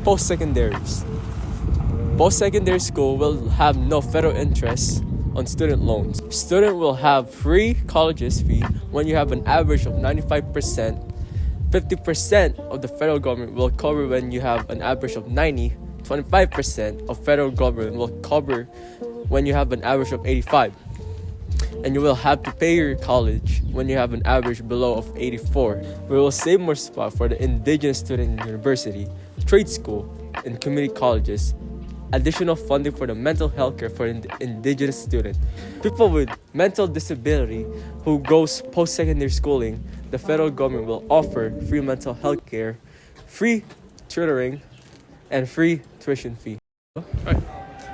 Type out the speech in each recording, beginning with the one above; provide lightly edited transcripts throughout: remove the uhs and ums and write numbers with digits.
post-secondaries. Post-secondary school will have no federal interest on student loans. Student will have free colleges fee when you have an average of 95%. 50% of the federal government will cover when you have an average of 90. 25% of federal government will cover when you have an average of 85. And you will have to pay your college when you have an average below of 84. We will save more spot for the indigenous student in university, trade school, and community colleges. Additional funding for the mental health care for indigenous students. People with mental disability who goes post-secondary schooling, the federal government will offer free mental health care, free tutoring, and free tuition fee. Right.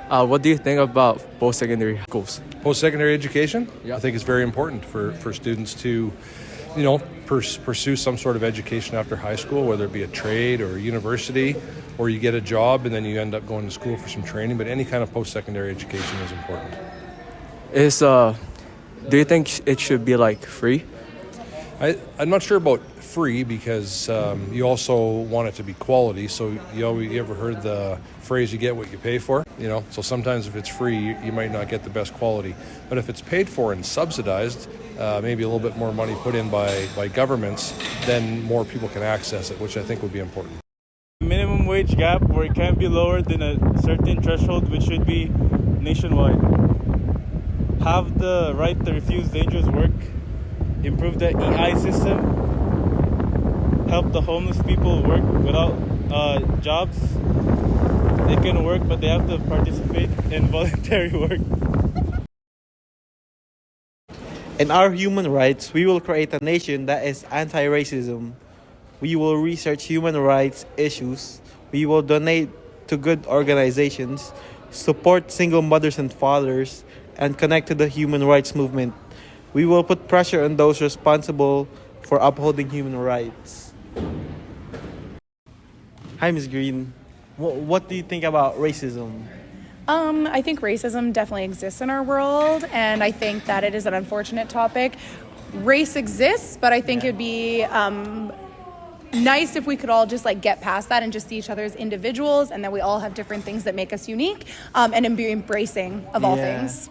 What do you think about post-secondary schools? Post-secondary education? Yeah. I think it's very important for students to, pursue some sort of education after high school, whether it be a trade or a university, or you get a job and then you end up going to school for some training. But any kind of post-secondary education is important. Do you think it should be like free? I'm not sure about free because you also want it to be quality. So you ever heard the phrase, you get what you pay for? So sometimes if it's free, you might not get the best quality. But if it's paid for and subsidized, maybe a little bit more money put in by governments, then more people can access it, which I think would be important. Minimum wage gap where it can't be lower than a certain threshold, which should be nationwide. Have the right to refuse dangerous work. Improve the EI system. Help the homeless people work without jobs. They can work, but they have to participate in voluntary work. In our human rights, we will create a nation that is anti-racism. We will research human rights issues. We will donate to good organizations, support single mothers and fathers, and connect to the human rights movement. We will put pressure on those responsible for upholding human rights. Hi, Ms. Green. What do you think about racism? I think racism definitely exists in our world, and I think that it is an unfortunate topic. Race exists, but I think it'd be nice if we could all just get past that and just see each other as individuals, and that we all have different things that make us unique, and be embracing of all things.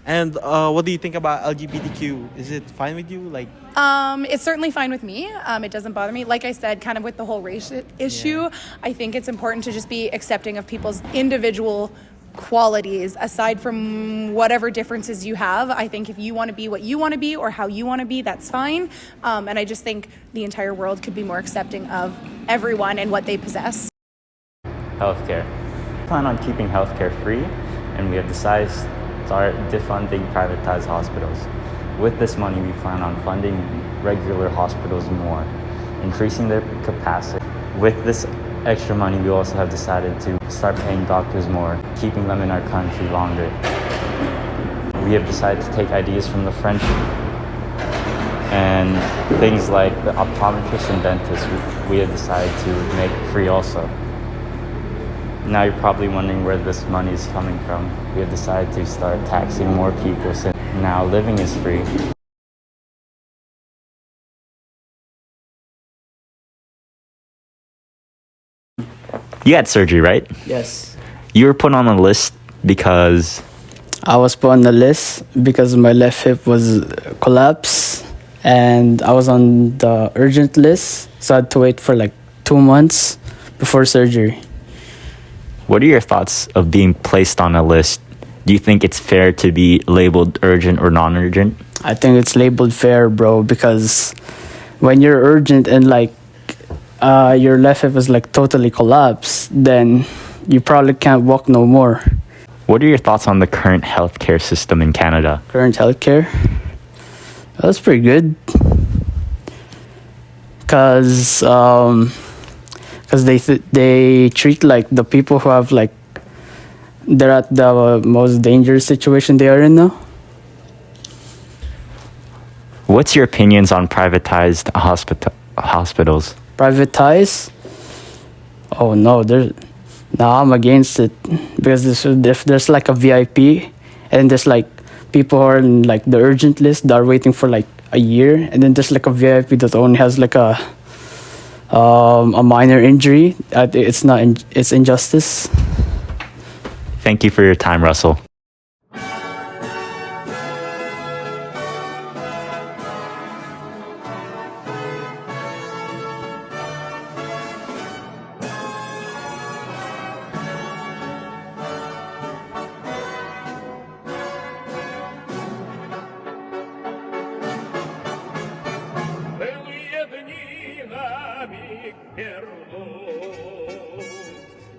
And what do you think about LGBTQ? Is it fine with you? It's certainly fine with me. It doesn't bother me. Like I said, kind of with the whole race issue, I think it's important to just be accepting of people's individual qualities aside from whatever differences you have. I think if you want to be what you want to be or how you want to be, that's fine. And I just think the entire world could be more accepting of everyone and what they possess. Healthcare. We plan on keeping healthcare free, and we have decided to start defunding privatized hospitals. With this money, we plan on funding regular hospitals more, increasing their capacity. With this extra money, we also have decided to start paying doctors more, keeping them in our country longer. We have decided to take ideas from the French and things like the optometrists and dentists, we have decided to make free also. Now you're probably wondering where this money is coming from. We have decided to start taxing more people since now living is free. You had surgery, right? Yes. You were put on a list because... I was put on the list because my left hip was collapsed, and I was on the urgent list, so I had to wait for 2 months before surgery. What are your thoughts of being placed on a list? Do you think it's fair to be labeled urgent or non-urgent? I think it's labeled fair, bro, because when you're urgent and your left hip is totally collapsed, then you probably can't walk no more. What are your thoughts on the current healthcare system in Canada? Current healthcare? That's pretty good. Because they treat the people who have they're at the most dangerous situation they are in now. What's your opinions on privatized hospitals? Privatized? Oh no, I'm against it, because if there's a VIP and there's people who are in the urgent list that are waiting for a year, and then there's a VIP that only has a minor injury. It's not. It's injustice. Thank you for your time, Russell. Былые дни на миг верну,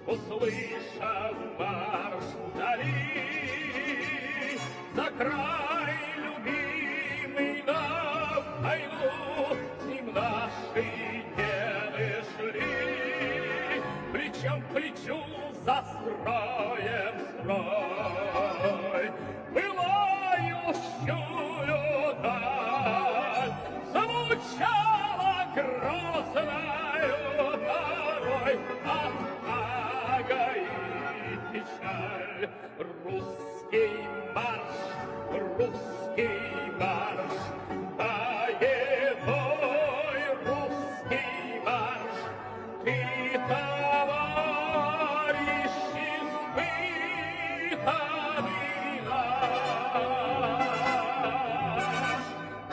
услышав марш вдали, за край любимый на войну, с ним наши деды шли, плечом к плечу за строем строй. Пылающую даль звучала грозною порой отвага и печаль. Русский марш, боевой русский марш. Ты, товарищ, испытанный наш,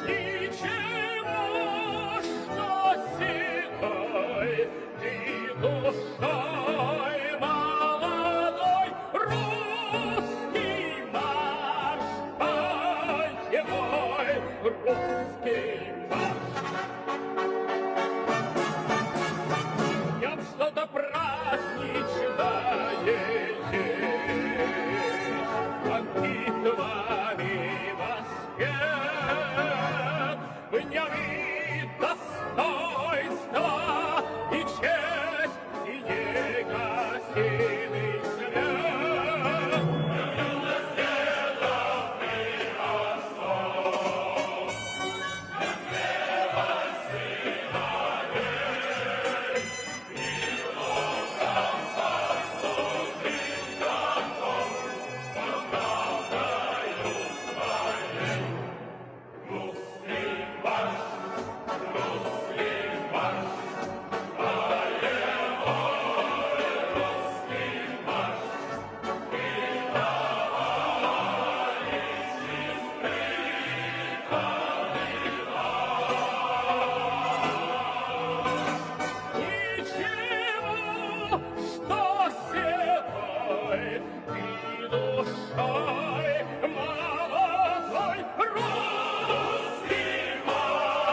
ничего, что седой, ты душой молодой. Русский марш, боевой русский марш. В нем что-то праздничное есть, он битвами воспет, в нем и достоинство, и честь, и негасимый свет. Ничего, что седой, ты душой молодой. Русский марш,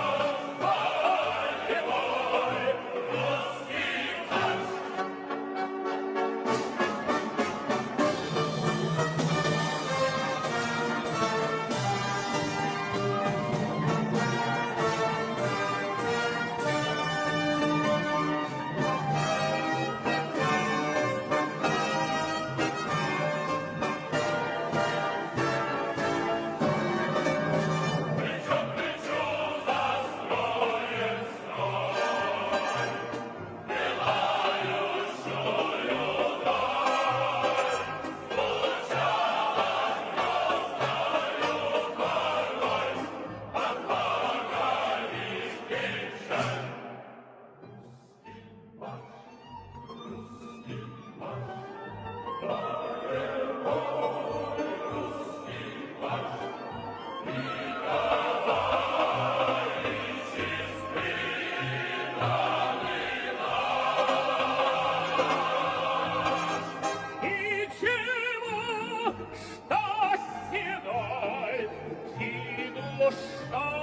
боевой русский марш. Ничего, что седой, ты душой